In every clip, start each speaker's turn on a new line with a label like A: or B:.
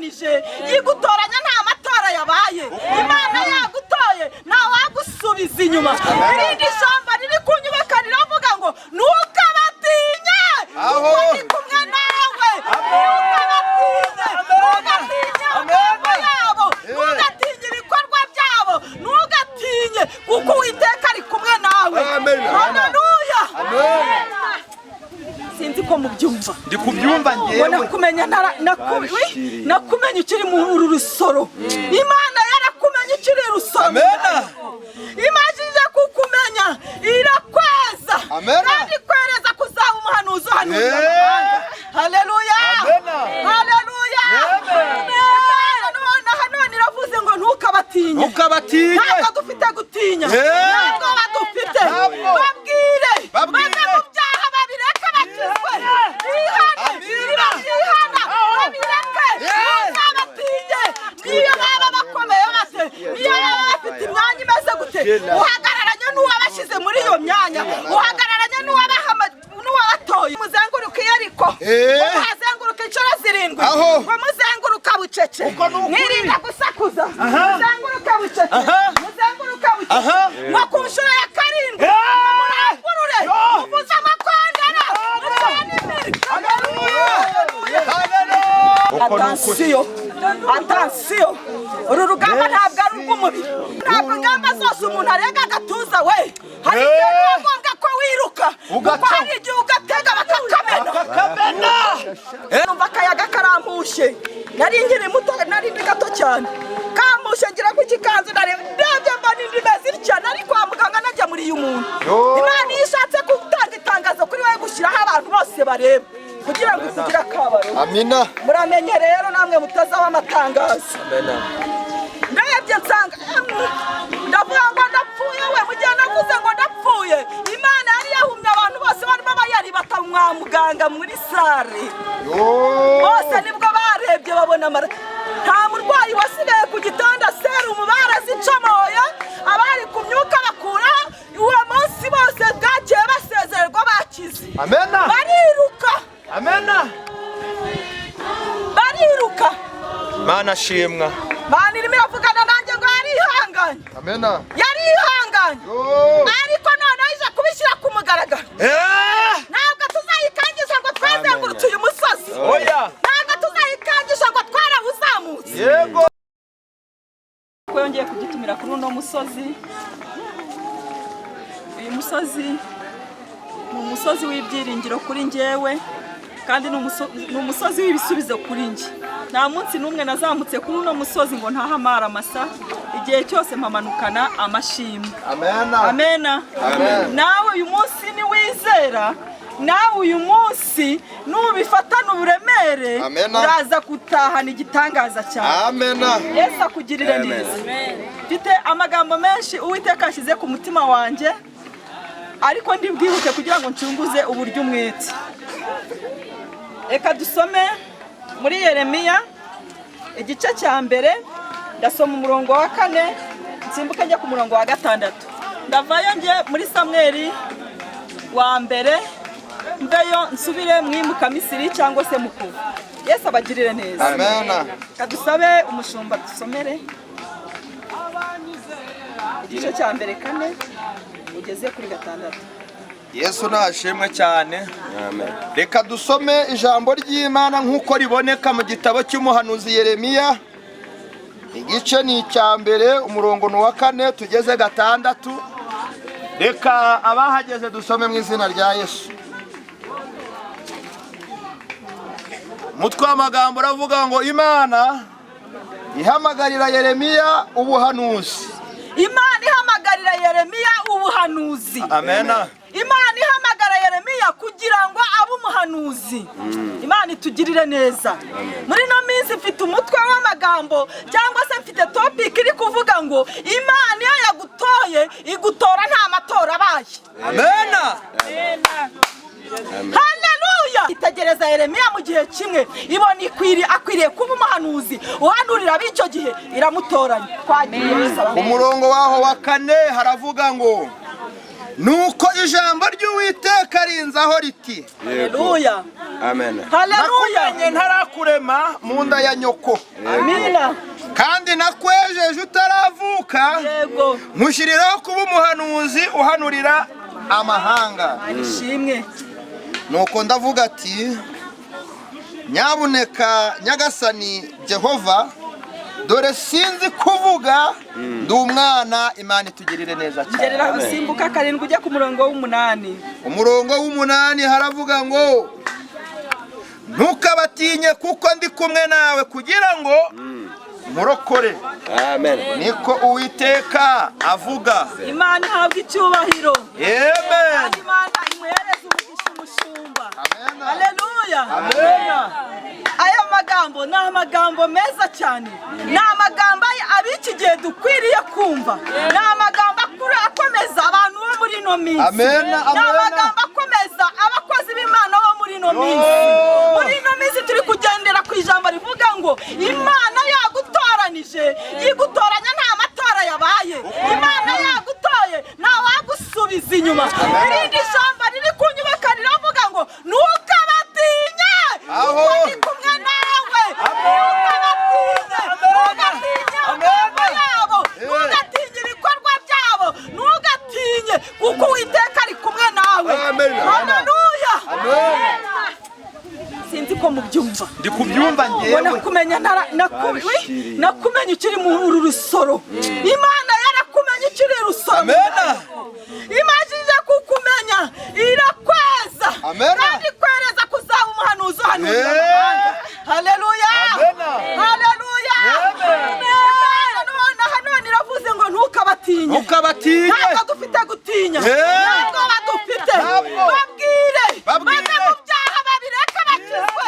A: yatoranije yigutoranya nta matora yabaye. Imana yagutoye nta wagusubiza inyuma. Irindi jambo riri kunyubaka riravuga ngo ntukabatinye kuko ndi kumwe nawe. Ntukabatinye, ntugatinye amagambo yabo, ntugatinye ibikorwa byabo, ntugatinye kuko Uwiteka ari kumwe nawe. Haleluya. Sinzi ko mubyumva.
B: Ndi kubyumva ngewe.
A: Nakumenye ukiri mu rusoro. Imana yarakumenye ukiri rusoro.
B: Amena.
A: Imajije kukumenya irakweza. Kandi kwereza kuzaba umuhanuzi hano. Haleluya. Haleluya. Hano niravuze ngo ntukabatinye.
B: Ntukabatinye.
A: Ntabwo dufite gutinya. Ntabwo badufite. Babwire. Babwire. Babireke bakizwe. Ihana. Babireke. Ntukabatinye. Niyo baba bakomeye bate. Niyo baba bafite imyanya imeze gute. Uhagararanye n'uwabashyize muri iyo myanya. Uhagararanye n'uwabatoye. Muzenguruke Yeriko. Muzenguruke inshuro 7. Muzenguruka bucece. Mwirinda gusakuza. Muzenguruka bucece. Muzenguruka bucece. Ngo ku nshuro ya 7. Murangurure. Muvuze amakondera. Mucane imbere. Atansiyo. Uru rugamba ntabwo ari urw'umubiri. Ntabwo ingamba zose umuntu arenga agatuza we. Hari igihe biba ngombwa ko wiruka. Kuko hari igihe ugatega bakakamena. Numva akayaga karampushe. Nari nkiri muto, nari ndi gato cyane. Kampushe ngira ku kikanzu ndebye mbona indi meze itya. Nari kwa muganga najya muri uyu muntu. Imana yishatse gutanga itangazo kuri wowe gushyiraho abantu bose bareba. Kugira ngo kugira akabaro.
B: Amina.
A: Muramenye rero namwe mutazaba amatangazo.
B: Amena.
A: Ndebye nsanga ndavuga ngo ndapfuye we mugihe navuze ngo ndapfuye. Imana yari yahumye abantu bose barimo bayari bakamwa muganga muri sare. Bose nibwo barebye babona nta murwayi wasigaye ku gitanda serumu barazicomoye. Abari ku myuka bakura uwo munsi bose bwagiye basezererwa bakize.
B: Amena.
A: Bariruka.
B: Amena.
A: Bariruka.
B: Mana shimwa.
A: Mana irimo iravugana nanjye ngo yarihanganye.
B: Amena.
A: Yarihanganye. Ariko noneho ije kubishyira ku mugaragaro. Ntabwo tuzayikangisha ngo twazengurutse uyu musozi. Ntabwo tuzayikangisha ngo twarawuzamutse.
B: Yego.
A: Yongeye kugitumira kuri uno musozi. Uyu musozi ni umusozi w'ibyiringiro kuri njyewe. Kandi ni umusozi w'ibisubizo kuri njye. Nta munsi n'umwe nazamutse kuri uno musozi ngo ntahamara amasa. Igihe cyose mpamanukana amashimwe. Amena. Nawe uyu munsi ni wizera. Nawe uyu munsi nubifatana uburemere uraza gutahana igitangaza cyane.
B: Amena.
A: Yesu akugirire neza. Mfite amagambo menshi Uwiteka ashyize ku mutima wanjye. Ariko ndibwibuke kugira ngo ncunguze uburyo umwete. Reka dusome muri Yeremiya igice cya mbere. Ndasoma umurongo wa 4 nsimbuke njya ku murongo wa 6. Ndavayo nje muri Samweli wa mbere mveyo nsubire mwimuka Misiri cyangwa se Mukuru. Yesu abagirire neza.
B: Amena.
A: Kadusabe umushumba dusomere igice cya mbere 4 ugeze kuri 6.
B: Yesu nashimwe cyane. Reka dusome ijambo ry'Imana nk'uko riboneka mu gitabo cy'umuhanuzi Yeremiya. Igice ni icya mbere umurongo wa 4 tugeze 6. Reka abahageze dusome mu izina rya Yesu. Mutwe w'amagambo uravuga ngo Imana ihamagarira Yeremiya ubuhanuzi.
A: Imana ihamagarira Yeremiya ubuhanuzi.
B: Amena.
A: Imana ihamagara Yeremiya kugira ngo abe umuhanuzi. Imana itugirire neza. Muri no minsi mfite umutwe w'amagambo cyangwa se mfite topic iri kuvuga ngo Imana iyo yagutoye igutora nta matora abaye.
B: Amena.
A: Haleluya. Itegereza Yeremiya mu gihe kimwe ibona akwiriye kuba umuhanuzi uhanurira b'icyo gihe iramutoranya. Twagiye
B: umurongo waho wa 4 haravuga ngo nuko ijambo ry'Uwiteka rinzaho riti
A: haleluya
C: Amen.
A: haleluya
B: nakumenye ntarakurema mu nda ya nyoko
A: amina
B: kandi nakwejeje utaravuka
A: yego
B: nkushyiriraho kuba umuhanuzi uhanurira amahanga.
A: ishimwe
B: nuko ndavuga ati nyabuneka nyagasani Jehova, dore sinzi kuvuga ndi umwana, Imana itugirire neza cyane.
A: gerera usimbuka 7 ujya ku murongo w'8.
B: umurongo w'8 haravuga ngo ntukabatinye kuko ndi kumwe nawe kugira ngo murokore.
C: Amen.
B: niko Uwiteka avuga.
A: Imana ihabwa icyubahiro.
B: Amen.
A: Imana imuhereza umugisha umushumba.
B: Amen.
A: Haleluya.
B: Amen.
A: Aya magambo ni amagambo meza cyane, ni amagambo abiki gihe dukwiriye kumva, ni amagambo akomeza abantu bo muri ino minsi.
B: Amen.
A: Ni amagambo akomeza abakozi b'Imana bo muri ino minsi. Muri ino minsi turi kugendera ku ijambo rivuga ngo Imana yagutoranije, yigutoranya nta matora yabaye. Imana yagutoye nta wagusubiza inyuma. Irindi jambo riri kunyubaka riravuga ngo ntukabatinye kuko ndi kumwe nawe. Ntugatinye ibikorwa byabo, ntugatinye kuko Uwiteka ari kumwe nawe. Haleluya. Sinzi ko mubyumva.
B: Ndi kubyumva ngewe.
A: Nakumenya nakumenya ukiri mu uru rusoro. Imana yarakumenya ukiri rusoro.
B: Amen.
A: Imajije kukumenya irakweza.
B: Amen.
A: Kandi kwereza kuzaba umuhanuzi uhanurira amahanga. Haleluya. Haleluya. None iravuze ngo ntukabatinye.
B: Ntukabatinye.
A: Ntabwo dufite gutinya. Ntabwo badufite. Babwire. Bave mu byaha babireke bakizwe.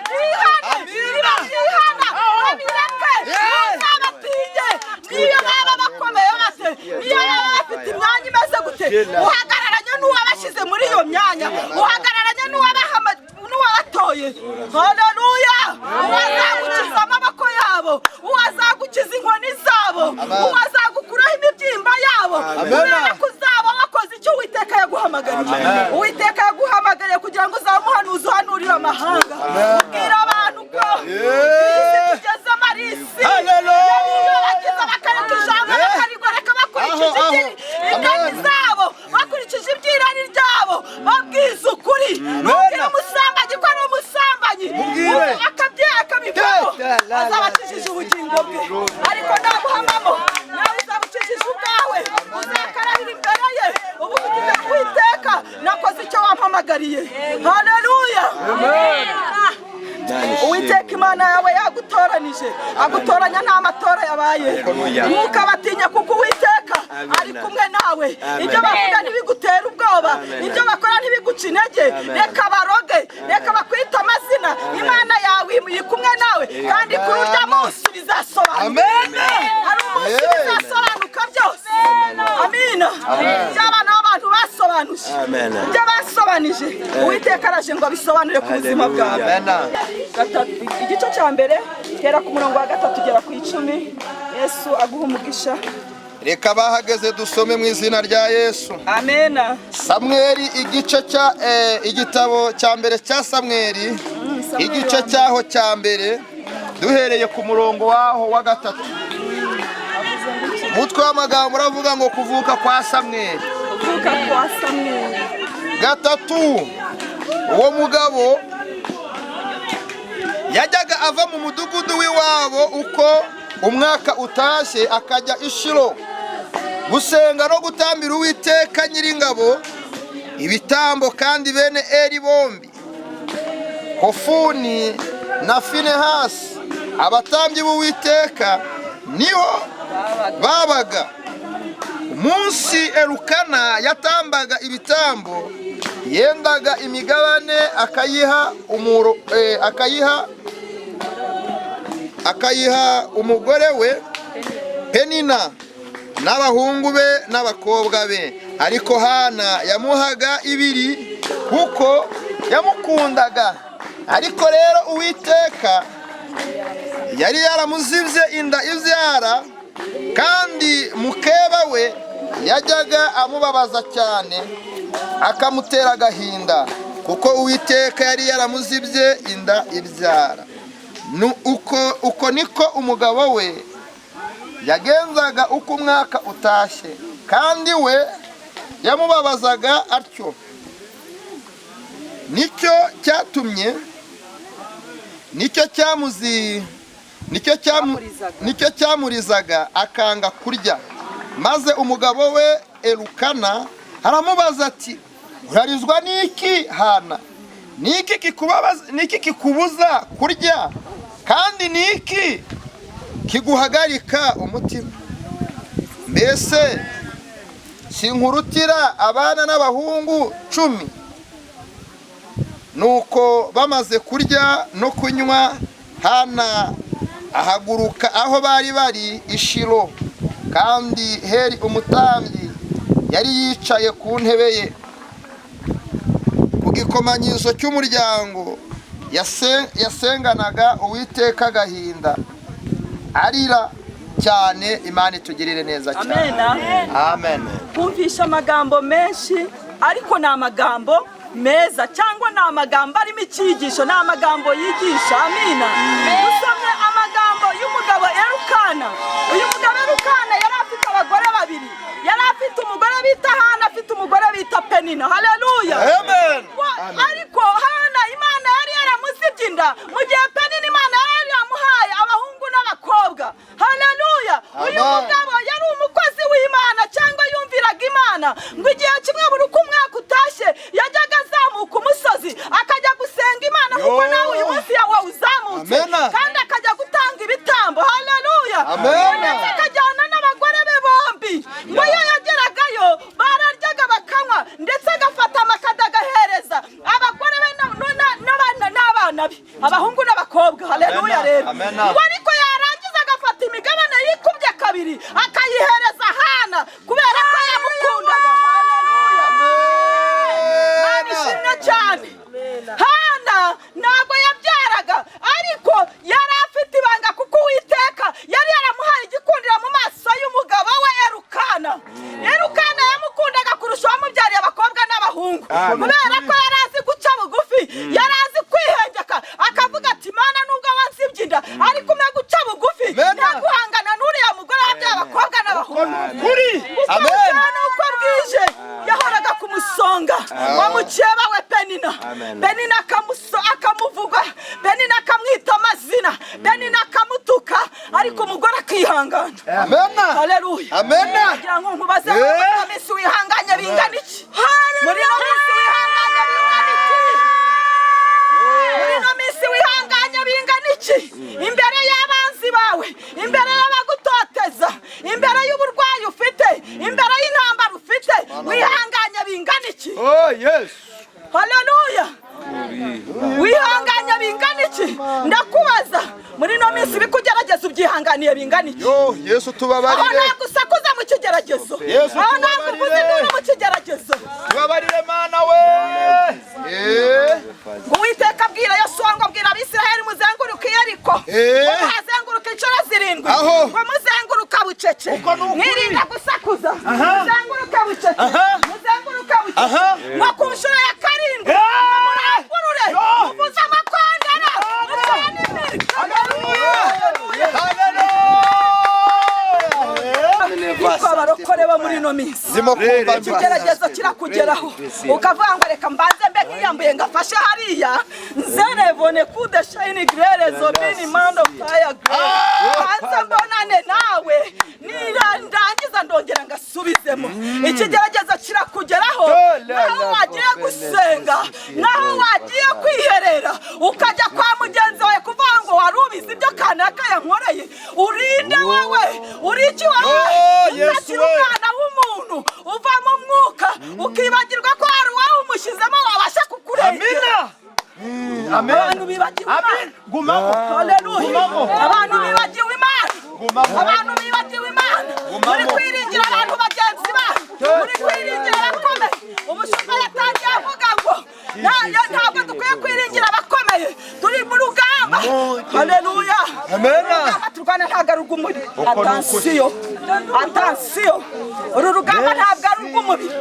A: Bihane. Bihana. Babireke. Ntukabatinye. Niyo baba bakomeye bate. Niyo baba bafite imyanya imeze gute. Uhagararanye n'uwabashyize muri iyo myanya. Uhagararanye n'uwabatoye. Haleluya. Uwazagukiza amaboko yabo. Uwazagukiza inkoni zabo. Uwazagukuraho imibyimba yabo. Urebe kuzaba wakoze icyo Uwiteka yaguhamagariye. Uwiteka yaguhamagariye kugira ngo uzabe umuhanuzi uhanurira amahanga. Ubwira abantu ko isi tugeze amarisi. Bagize bakareka ijambo bakarigoreka bakurikije indimi zabo, bakurikije ibyirari ryabo. Babwiza ukuri. Nubwira umusambanyi ko ari umusambanyi, akabivamo, azabakijije ubugingo bwe. Ariko naguhamamo nawe uzabukijije ubwawe, uzakarabira imbere ye ubufitiye Uwiteka nakoze icyo wampamagariye. Haleluya. Uwiteka Imana yawe yagutoranije, agutoranya nta matora yabaye. Ntukabatinya kuko Uwiteka ari kumwe nawe. Ibyo bavuga ntibigutera ubwoba, ibyo bakora ntibiguca intege. Reka baroge, reka bakwita amazina. Imana yawe iri kumwe nawe kandi kuri urya munsi bizasobanuka. Hari umunsi bizasobanuka byose. Amina. By'abana b'abantu basobanuje, ibyo basobanije Uwiteka araje ngo abisobanure ku buzima bwawe. Igice cya mbere hera ku murongo wa 3 ugera ku 10. Yesu aguha umugisha.
B: Reka bahageze dusome mu izina rya Yesu.
A: Amena.
B: Samweli igitabo cya mbere cya Samweli, igice cyaho cya mbere duhereye ku murongo waho wa 3. Mutwe w'amagambo uravuga ngo kuvuka kwa Samweli.
A: Kuvuka kwa Samweli.
B: 3. Uwo mugabo yajyaga ava mu mudugudu w'iwabo uko umwaka utashye akajya i Shilo gusenga no gutambira Uwiteka Nyiringabo ibitambo. kandi bene Eli bombi, Hofuni na Finehasi, abatambyi b'Uwiteka, niho babaga. Umunsi Elukana yatambaga ibitambo, yendaga imigabane akayiha umugore we Penina n'abahungu be n'abakobwa be. Ariko Hana yamuhaga 2 kuko yamukundaga. Ariko rero Uwiteka yari yaramuzibye inda ibyara, kandi mukeba we yajyaga amubabaza cyane akamutera agahinda kuko Uwiteka yari yaramuzibye inda ibyara. Uko niko umugabo we yagenzaga uko umwaka utashye, kandi we yamubabazaga atyo. Nicyo cyamurizaga akanga kurya. Maze umugabo we Elukana aramubaza ati, urarizwa n'iki Hana? Niki kikubuza kurya, kandi niki kiguhagarika umutima? Mbese sinkurutira abana n'abahungu 10? Nuko bamaze kurya no kunywa, Hana ahaguruka aho bari i Shilo, kandi Heli umutambyi yari yicaye ku ntebe ye. Ku gikomanyizo cy'umuryango yasenganaga Uwiteka agahinda, arira cyane. Imana itugirire neza cyane. Amen.
A: Kumvisha amagambo menshi, ariko ni amagambo meza, cyangwa ni amagambo arimo icyigisho, ni amagambo yigisha. Amina. Dusomye amagambo y'umugabo Elukana. Uyu mugabo Elukana yari afite abagore babiri. Yari afite umugore bita Hana, afite umugore bita Penina. Haleluya.
B: Amen.
A: Ariko Hana Imana yari yaramuzibye inda, mu gihe Penina Imana yari yamuhaye abahungu n'abakobwa. Haleluya. Uyu mugabo yari umukozi w'Imana, cyangwa yumviraga Imana, ngo igihe kimwe buri uko umwaka utashye yajyaga azamuka umusozi akajya gusenga Imana kuko nawe uyu munsi yawe uzamutse, kandi akajya gutanga ibitambo. Haleluya. Ndetse akajyana n'abagore be bombi, ngo iyo yageragayo bararyaga bakanywa, ndetse agafata amakada agahereza abagore be n'abana be, abahungu n'abakobwa. Haleluya. Rero ngo ariko yarangiza agafata imigabane yikubye kabiri akayihereza Hana kubera ko yamukundaga. Haleluya. Imana ishimwe cyane. Hana ntabwo yabyaraga, ariko yari afite ibanga kuko Uwiteka yari yaramuhaye igikundiro mu maso y'umugabo we Elukana. Elukana yamukundaga kurusha uwamubyariye abakobwa n'abahungu, kubera ko yari azi guca bugufi, yari azi kwihengeka, akavuga ati, Mana nubwo wansibye inda, ariko umpe guca bugufi ntaguhangana n'uriya mugore wabyaye abakobwa n'abahungu. Amen. Uko bwije yahoraga kumusonga wa mukeba we Penina. Penina akamuvuga, Penina akamwita amazina, Penina akamutuka, ariko umugore akihangana. Amen. Haleluya. Amen. Kugira ngo nkubaze muri ino minsi wihanganye bingana iki? Muri ino minsi wihanganye bingana iki? Muri ino minsi wihanganye bingana iki? Imbere y'abanzi bawe, imbere y'abagutoteza, imbere y'uburwayi ufite, imbere y'intambara ufite, wihanganye bingana iki? Oh yes. Haleluya. Wihanganye bingana iki? Ndakubaza, muri ino minsi bikugerageza ubyihanganiye bingana iki? Yesu tubabarire. Aho nagusakuza mu kigeragezo, aho naguvuze induru mu kigeragezo, tubabarire Mana we. Uwiteka abwira Yosuwa ngo abwira Abisirayeli muzenguruke Yeriko, muzenguruke inshuro 7, ngo muzenguruka bucece, mwirinda gusakuza, muzenguruke bucece, muzenguruke bucece, ngo ku nshuro ya 7 murangurure, muvuze amakondera, mucane imirimo. Haleluya. Niko abarokore bo muri ino minsi ikigeragezo kirakugeraho ukavuga ngo reka mbanze mbe nkiyambuye ngafashe hariya nzerevone kude shine grerezo bini mando fire hanze mbonane nawe nirandangiza ndongera ngasubizemo. Ikigeragezo kirakugeraho naho wagiye gusenga, naho wagiye kwiherera, ukajya kwa mugenzi wawe kuvuga ngo warubize ibyo kanaka yankoreye. Urinde wowe, uriki wowe, ukakira umwana w'umuntu uva mu mwuka ukibagirwa ko hari uwawe umushyizemo wabasha kukurengera. Amen. Abantu bibagiwe Imana. Gumaho. Haleluya. Abantu bibagiwe Imana. Abantu bibagiwe Imana. Muri kwiringira abantu bagenzi banyu, muri kwiringira abakomeye. Umushumba yatangiye avuga ngo ntabwo dukwiye kwiringira abakomeye, turi mu rugamba. haleluya
B: amena
A: turwana ntabwo ari urw'umubiri atansiyo uru rugamba ntabwo ari urw'umubiri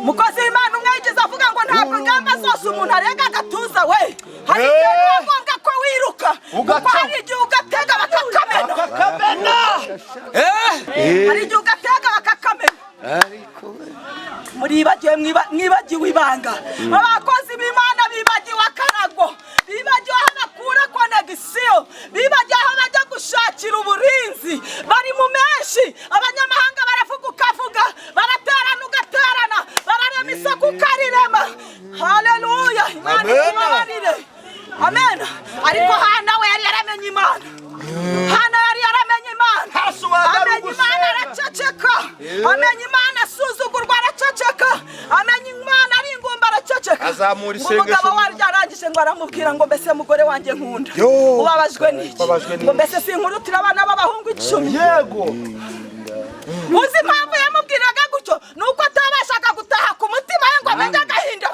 A: mukozi w'Imana umwe yigeze avuga ngo ntabwo ingamba zose umuntu arenga agatuza we hari igihe biba ngombwa ko wiruka kuko hari igihe ugatega bakakamena hari igihe ugatega bakakamena mwibagiwe ibanga abakozi b'Imana bibagiwe akarago bibagiwe aho bakura konegisiyo bibagiwe aho bajya gushakira uburinzi bari mu menshi abanyamahanga baravuga ukavuga baraterana ugaterana bararema isoko ukarirema haleluya Imana ibabarire amen ariko Hana we yari yaramenye Imana Hana yari yaramenye Imana amenye Imana araceceka amenye Imana asuzugurwa araceceka amenye Imana ari ingumba araceceka
B: azamura isengesho
A: umugabo wari yarangije ngo aramubwira ngo mbese mugore wanjye nkunda ubabajwe n'iki ngo mbese sinkurutira abana b'abahungu 10
B: yego
A: muzi impamvu yamubwiraga gutyo nuko atabashaga gutaha ku mutima we ngo amenye agahinda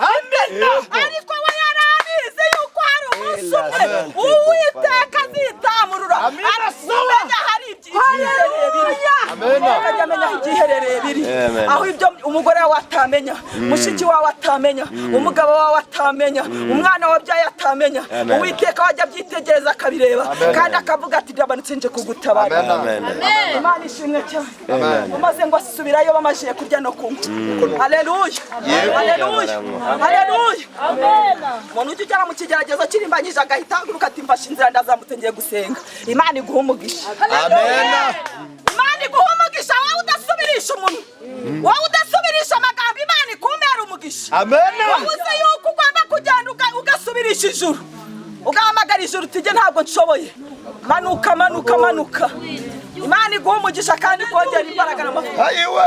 A: ariko we yarabizi yuko hari umunsi umwe Uwiteka azitamurura amenya hari ibyiherereye biri amenya ibyiherereye biri aho ibyo umugore wawe atamenya mushiki wawe atamenya umugabo wawe atamenya umwana wabyaye atamenya Uwiteka wajya byitegereza akabireba kandi akavuga ati ndabanutse nje kugutabara Imana ishimwe cyane umaze ngo asubirayo bamajije kurya no kunywa haleluya haleluya haleluya umuntu ujya mu kigeragezo kirimbanyije agahitanguruka ati mfashe inzira ndazamutse ngiye gusenga Imana iguha umugisha amen Imana iguha umugisha wowe udasubirisha umuntu wowe udasubirisha amagambo Imana ikumera umugisha amen wowe uzi yuko ugomba kugenda ugasubirisha ijuru ugahamagara ijuru tije ntabwo nshoboye manuka Imana iguha umugisha kandi kongera imbaraga n'amavuta ayiwe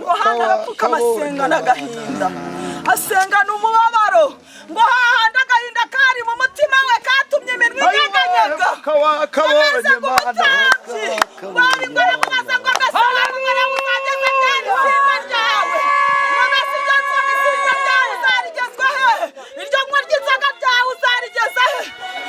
A: ngo hana arapfuka amasenga n'agahinda asengana umubabaro ngo hahanda agahinda kari mu mutima we katumye iminwa inyeganyega amaze ngo umutambi wari ngo aramubaza ngo agasaba umwana uzageze ryari izina ryawe mwamese iryo nsoma izina ryawe uzarigezwa he iryo nkwa ry'inzoga ryawe uzarigeza he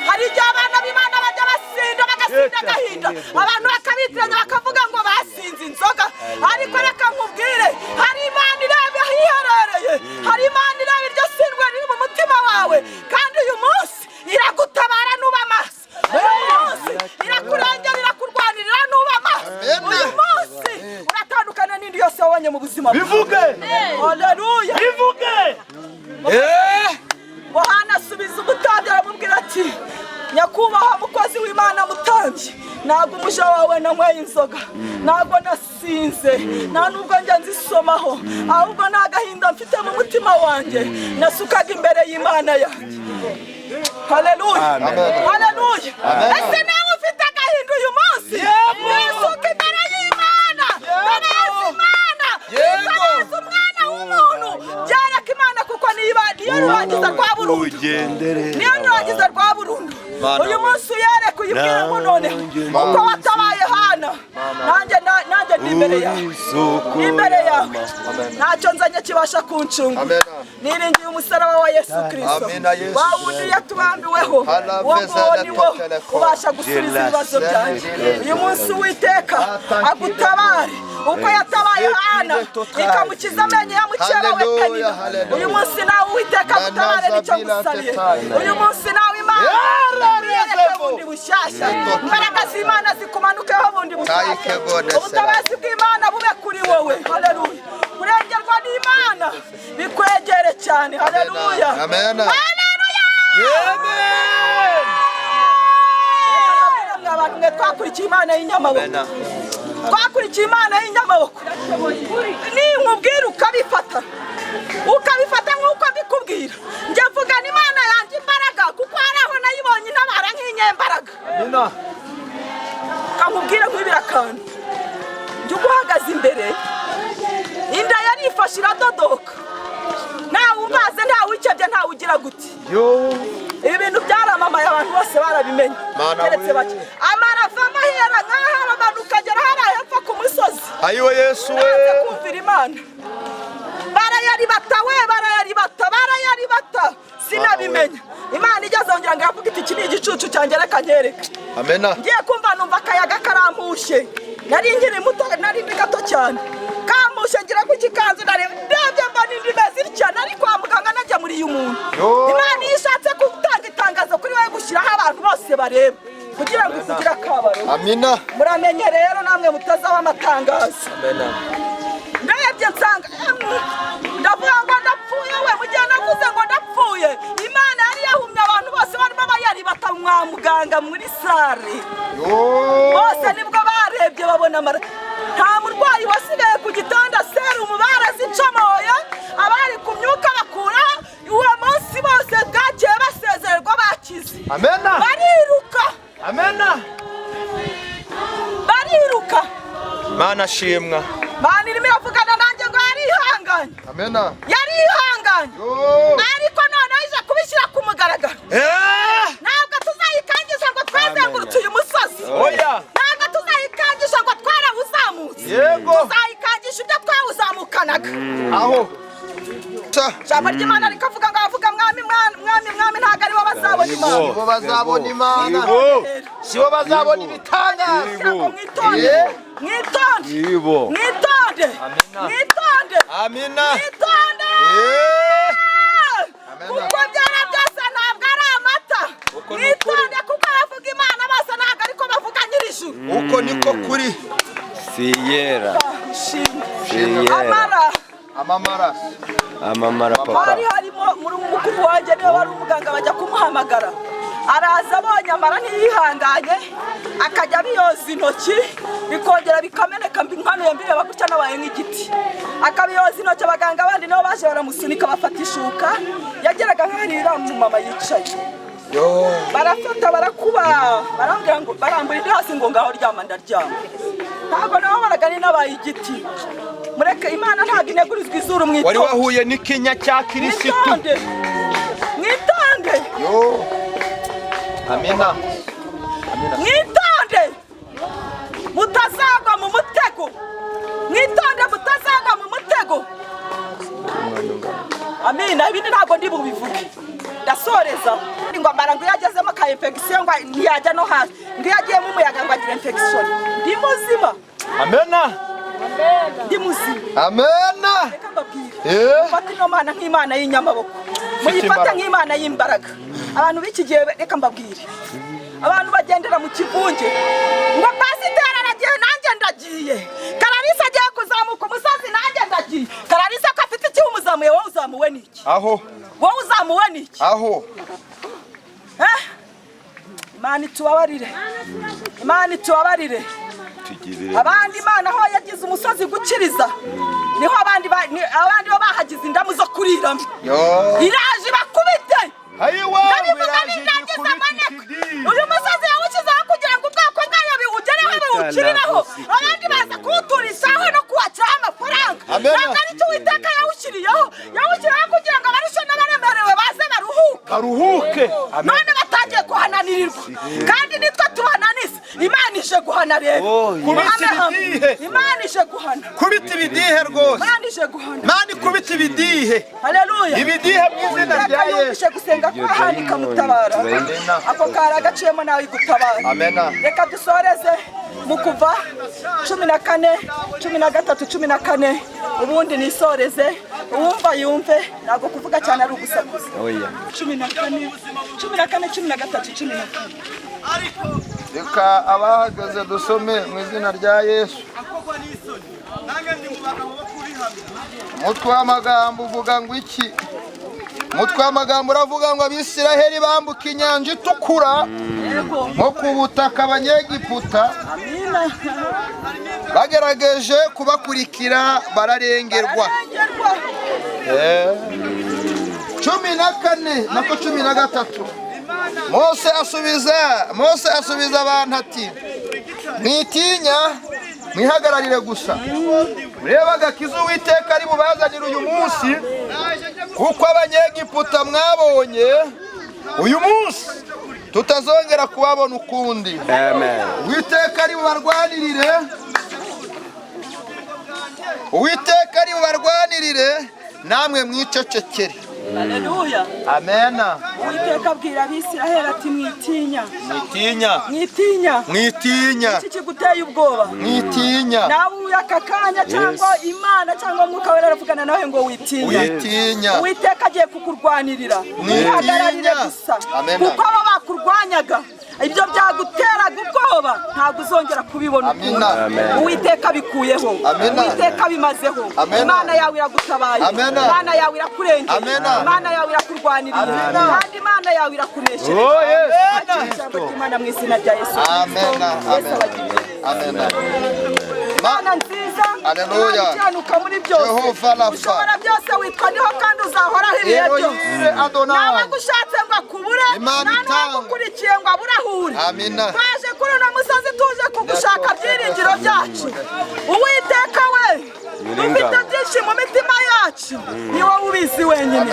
A: hari igihe abana b'Imana bajya basinda bagasinda agahinda abantu bakabitiranya bakavuga ngo basinze inzoga ariko reka nkubwire hari Imana ireba ahiherereye hari Imana ireba iryo sindwe riri mu mutima wawe kandi uyu munsi iragutabara nuba maso uyu munsi irakurengera irakurwanirira nuba maso uyu munsi uratandukana n'indi yose wabonye mu buzima
B: bivuge
A: haleluya
B: bivuge
A: Hana asubiza umutambyi aramubwira ati nyakubahwa mukozi w'Imana mutambyi ntabwo umuja wawe nanyweye inzoga ntabwo nasinze nta nubwo njya nzisomaho ahubwo nta gahinda mfite mu mutima wanjye nasukaga imbere y'Imana yanjye haleluya haleluya ese nawe ufite agahinda uyu munsi nasuka imbere y'Imana Imana umwana w'umuntu byareka Imana kuko niyo rurangiza rwa burundu niyo rurangiza rwa burundu uyu munsi uyereka uyibwira ngo none uko watabaye Hana nanjye ndi imbere yawe ntacyo nzanye kibasha kuncunga niringiye umusaraba wa Yesu Kristo wa wundi yatubambiweho wo niwo ubasha gusubiza ibibazo byanjye uyu munsi Uwiteka agutabare uko yatabaye Hana ikamukiza amenyo ya mukeba we Penina uyu munsi nawe Uwiteka agutabare nicyo ngusabiye uyu munsi nawe Imana bundi bushyashya imbaraga z'Imana zikumanukeho bundi bushyashya ubutabazi bw'Imana bube kuri wowe haleluya kurengerwa n'Imana bikwegere cyane haleluya
B: amen
A: haleluya amen abantu mwe twakurikiye Imana y'inyamaboko twakurikiye Imana y'inyamaboko ninkubwira ukabifata nk'uko mbikubwira njye mvugana Imana yanjye imbaraga kuko hari aho nayibonye intabara nk'inyembaraga kamubwira nk'ibirakantu njye uguhagaze imbere inda yarifashe iradodoka ntawe umaze ntawe wikebye ntawe ugira gute ibi bintu byaramamaye abantu bose barabimenye keretse bake amarava amahera nk'aho aramanuka agera hariya hepfo ku musozi
B: ayiwe Yesu we
A: kumvira Imana barayaribata sinabimenya. Imana igeze ongera ngo yavuga iti iki ni igicucu cyanjye reka nyereke.
B: Amena.
A: Ngiye kumva numva akayaga karampushe, nari nkiri muto, nari ndi gato cyane, kampushe ngira ku ikikanzu ndebye mbona indi meze itya, nari kwa muganga najya muri uyu muntu. Imana yishatse gutanga itangazo kuri wowe gushyiraho abantu bose bareba kugira ngo kugira akabaro.
B: Amina.
A: Muramenye rero namwe mutazaba amatangazo.
B: Amena.
A: Ndebye nsanga ndavuga ngo ndapfuye, we mugihe navuze ngo ndapfuye, Imana yari yahumye abantu bose barimo bayaribata mwa muganga muri sare. Bose nibwo barebye babona nta murwayi wasigaye ku gitanda, serumu barazicomoye, abari ku myuka bakura, uwo munsi bose bwagiye basezererwa bakize.
B: Amena.
A: Bariruka.
B: Amena.
A: Bariruka.
B: Mana shimwa.
A: Mana irimo iravugana nanjye ngo yarihanganye.
B: Amena.
A: Yarihanganye. Ariko noneho ije kubishyira ku mugaragaro. Ntabwo tuzayikangisha ngo twazengurutse uyu musozi.
B: Oya.
A: Ntabwo tuzayikangisha ngo twarawuzamutse.
B: Yego.
A: Tuzayikangisha ibyo twawuzamukanaga.
B: Aho.
A: Ijambo ry'Imana rikavuga ngo avuga mwami ntabwo aribo bazabona Imana.
B: Sibo bazabona Imana. Sibo bazabona ibitangaza.
A: Mwitonde.
B: Amina.
A: Mwitonde. Kuko byara byose ntabwo ari amata. Mwitonde kuko abavuga Imana bose ntabwo ariko bavuga nyir'ijuru.
B: Uko niko kuri.
C: Siyera.
B: Amamara
C: papa.
A: Harimo muri mukuru wanjye niwe wari umuganga bajya kumuhamagara. Araza abonye amara ntiyihanganye, akajya biyoza intoki bikongera bikameneka mbinkano mbireba gutya nabaye nk'igiti. Akabiyoza intoki, abaganga abandi nabo baje baramusunika bafata ishuka, yageraga nk'arira mu mama yicaye. Barafata barakuba, barambwira ngo barambura indi hasi ngo ngaho ryama ndaryama. Ntabwo nabo baragani nabaye igiti. Mureke Imana ntabwo inegurizwa izuru mwito.
B: Wari wahuye n'ikinya cya Kristo.
A: Mwitonde.
B: Amina.
A: Mwitonde. Mutazagwa mu mutego. Mwitonde mutazagwa mu mutego. Amina, ibindi ntabwo ndi bubivuge. Ndasoreza. Ngo amara ngo yagezemo ka infection ngo ntiyajya no hasi. Ngo yagiyemo umuyaga ngo agira infection. Ndi muzima.
B: Amena.
A: Ndi muzima.
B: Amena.
A: Reka mbabwire. Mufate ino Mana nk'Imana y'inyamaboko. Muyifate nk'Imana y'imbaraga. Abantu b'iki gihe reka mbabwire. Abantu bagendera mu kivunge. Ngo pasiteri aragiye nanjye ndagiye. Kararisa agiye kuzamuka umusozi nanjye ndagiye. Kararisa ko afite iki umuzamuye, wowe uzamuwe n'iki?
B: Aho.
A: Wowe uzamuwe n'iki?
B: Aho.
A: Imana itubabarire. Imana itubabarire. Abandi Imana aho yagize umusozi gukiriza niho abandi bo bahagize indamu zo kuriramo. Iraje bakubite.
B: Ayiwa.
A: Uyu musozi yawushyizeho kugira ngo ubwoko bwayo biwugereho biwukiriraho. Abandi baza kuwuturishaho no kuwakiraho amafaranga. Ntabwo ari cyo Uwiteka yawushyiriyeho. Yawushyiriyeho kugira ngo abarushe n'abaremerewe baze
B: baruhuke.
A: None batangiye guhananirirwa. Kandi nitwe tuhananiza. Imana ije guhana rero. Imana ije guhana.
B: Kubita ibidihe rwose.
A: Imana ije guhana.
B: Imana ikubita ibidihe.
A: Haleluya.
B: Ibidihe mu izina rya Yesu.
A: Gusenga kwa hani kamutabara. Ako kari agaciyemo nawe gutabara.
B: Amena.
A: Reka dusoreze mu Kuva 14, 13, 14. Ubundi nisoreze uwumva yumve, ntabwo kuvuga cyane ari ugusakuza.
C: Oya.
A: 14, 13, 14.
B: Reka abahagaze dusome mu izina rya Yesu. Umutwe w'amagambo uvuga ngo iki? Umutwe w'amagambo uravuga ngo Abisiraheli bambuka inyanja itukura nko ku butaka Abanyegiputa bagerageje kubakurikira bararengerwa. 14 nako 13. Mose asubiza abantu ati mwitinya mwihagararire gusa mureba agakiza Uwiteka ari bubazanire uyu munsi kuko Abanyegiputa mwabonye uyu munsi tutazongera kubabona ukundi.
C: Amen.
B: Uwiteka ari bubarwanirire namwe mwicecekere.
A: Haleluya.
B: Amena.
A: Uwiteka abwira Abisiraheli ati mwitinya.
B: Mwitinya.
A: Mwitinya.
B: Mwitinya.
A: Iki kiguteye ubwoba.
B: Mwitinya.
A: Nawe uyaka kanya cyangwa Imana cyangwa Mwuka Wera aravugana nawe ngo witinya.
B: Witinya.
A: Uwiteka agiye kukurwanirira. Wihagararire gusa. Kuko abo bakurwanyaga ibyo byaguteraga ubwoba ntabwo uzongera kubibona. Uwiteka bikuyeho. Uwiteka bimazeho. Imana yawe iragutabaye. Imana yawe irakurengera. Imana yawe irakurwanirira. Kandi Imana yawe irakuneshereza. Imana mu izina rya Yesu.
B: Amen. Amen.
A: Imana nziza.
B: Haleluya.
A: Iranuka muri byose.
B: Jehova Rafa.
A: Ushobora byose witwa niho kandi uzahoraho ibihe byose. Nawe gushatse ngo akubure. Nawe gukurikiye ngo aburahure.
B: Amina.
A: Twaje kuri uno musozi tuje kugushaka byiringiro byacu. Uwiteka we ufite byinshi mu mitima yacu ni wowe ubizi wenyine.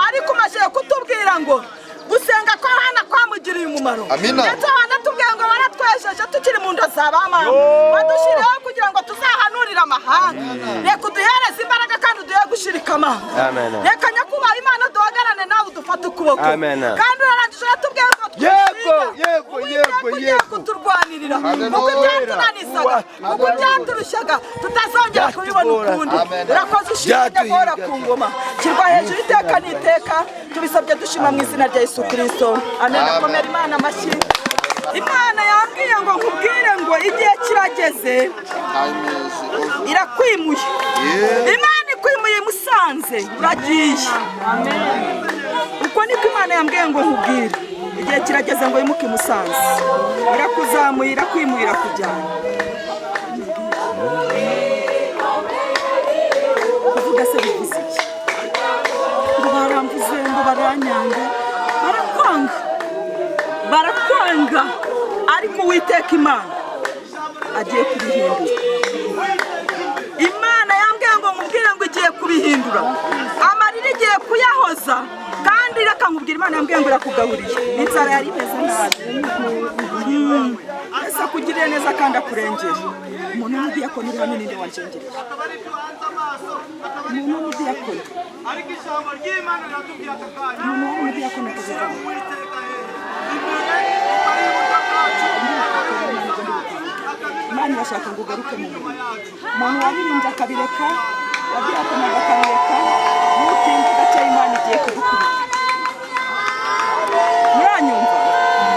A: Ariko umaze kutubwira ngo gusenga kwa Hana kwamugiriye umumaro. Ndetse wanatubwiye ngo baratwejeje tukiri mu nda za bamama. Badushiriyeho kugira ngo tuzahanurire amahanga. Reka uduhereze imbaraga kandi uduhe gushirika amanga. Reka nyakubahwa Imana duhagarane nawe udufate ukuboko. Kandi urarangije uratubwiye ngo yego kuturwanirira. Kuko byatunanizaga, kuko byaturushaga tutazongera kubibona ukundi. Urakoze ushimye guhora ku ngoma. Kirwa hejuru iteka n'iteka tubisabye dushima mu izina rya Yesu Kristo. Amen. Akomera Imana amashyi. Imana yambwiye ngo nkubwire ngo igihe kirageze irakwimuye. Imana ikwimuye Musanze uragiye. Uko niko Imana yambwiye ngo nkubwire igihe kirageze ngo yimuke Musanze. Irakuzamuye irakwimuye irakujyana. Kuvuga se bivuze iki? Ngo baramvuze ngo baranyanga barakwanga ariko Uwiteka Imana agiye kubihindura. Imana yambwiye ngo nkubwire ngo igiye kubihindura. Amarira igiye kuyahoza kandi reka nkubwire Imana yambwiye ngo irakugaburiye. Inzara yari imeze nabi. Ese akugiriye neza kandi akurengera. Umuntu w'umudiyakoni uri hano ninde wanjengereye? Umuntu w'umudiyakoni. Ariko ijambo ry'Imana riratubwira aka kanya. Umuntu w'umudiyakoni akavuga ngo Imana irashaka ngo ugaruke mu murimo. Umuntu wabirimbye akabireka, wabirakonaga akabireka, n'utinda gake Imana igiye kugukubita. Muranyumva?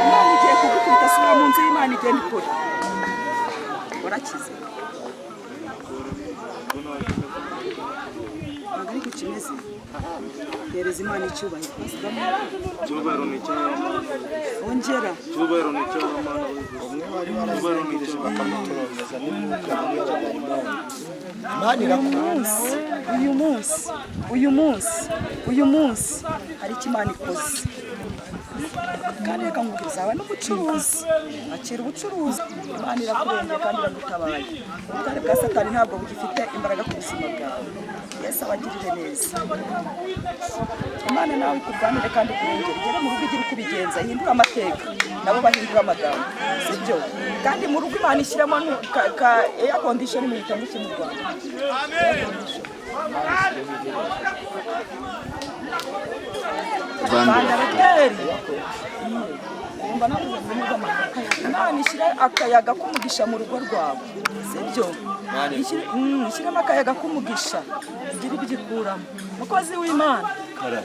A: Imana igiye kugukubita, subira mu nzu y'Imana igenda ikora. Warakize. Ntabwo ariko kimeze. Hereza Imana icyubahiro.
D: Cyubahiro ni cy'Imana.
A: Ongera.
D: Cyubahiro ni cy'Imana.
B: Umwe wari warazengereje bakamutoromeza n'umwuka w'Imana. Imana irakuzi. Uyu munsi hari icyo Imana ikoze. Kandi reka nkubwire zawe n'ubucuruzi. Akira ubucuruzi. Imana irakurengeye kandi iragutabaye. Ubutare bwa Satani ntabwo bugifite imbaraga ku buzima bwawe. Yesu abagirire neza. Imana nawe ikurwanire kandi ikurengere. Gera mu rugo igira uko ubigenza. Ihindura amateka. Nabo bahindura amagambo. Sibyo? Kandi mu rugo Imana ishyiramo ka air condition mu gitabo cyo mu Rwanda. Imana ishyira akayaga k'umugisha mu rugo rwawe. Sibyo? Ishyiramo akayaga k'umugisha. Igira ibigikuramo. Mukozi w'Imana.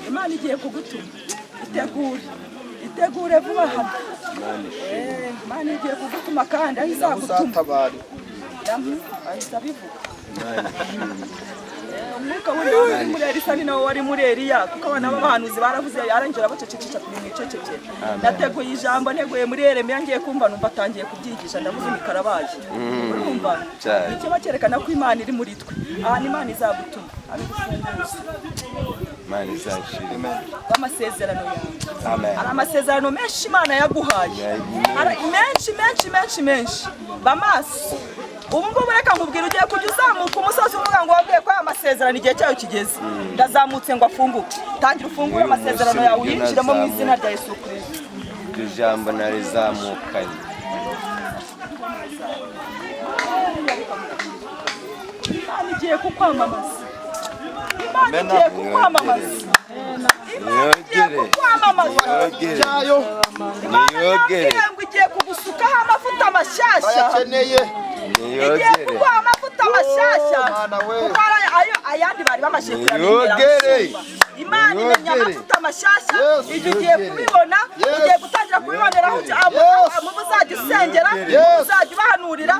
B: Imana igiye kugutuma. Itegure vuba hano. Imana igiye kugutuma kandi aho izagutuma. Ahita bivuga. Umwuka w'Imana muri Elisa ni nawe wari muri Eliya kuko abana b'abahanuzi baravuze yarangera bacecekesha kuri mwicecekere. Nateguye ijambo neguye muri Yeremiya ngiye kumva numva atangiye kubyigisha ndavuze ni karabaye. Urumva? Icyo bakerekana ko Imana iri muri twe. Aha ni Imana izagutuma abigufunguza.
C: Imana izashira.
A: Amasezerano yawe.
C: Amen.
A: Ari amasezerano menshi Imana yaguhaye. Menshi. Bamaso. Ubu ngubu reka nkubwira ugiye kujya uzamuka umusozi uvuga ngo wabwiye ko aya masezerano igihe cyayo kigeze. Ndazamutse ngo afunguke. Tangira ufungure amasezerano yawe uyinjiramo mu izina rya Yesu Kristo.
C: Ijambo narizamukanye.
A: Imana igiye kukwamamaza. Imana igiye kukwamamaza. Imana igiye kukwamamaza.
B: cyayo
A: Imana yambwiye ngo igiye kugusukaho amavuta mashyashya.
B: bayakeneye
A: Igiye kuguha amavuta mashyashya. Kuko ayandi bari bamaze kuyamenyera. Imana imenya amavuta mashyashya. Igihe ugiye kubibona, ugiye gutangira kubiboneraho abo uzajya usengera, uzajya ubahanurira,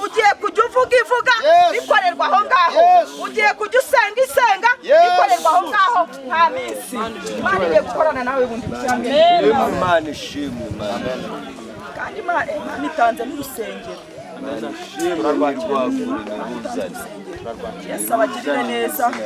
A: ugiye kujya ivuga bikorerwa aho ngaho, ugiye kujya isenga bikorerwa aho ngaho nta minsi. Imana igiye gukorana nawe bundi cyane.
C: Imana ishimwe
A: Kandi Imana itanze n'urusengero.
C: Imana ishimwe rwagura n'uruzane.
A: Yesu abagirire neza.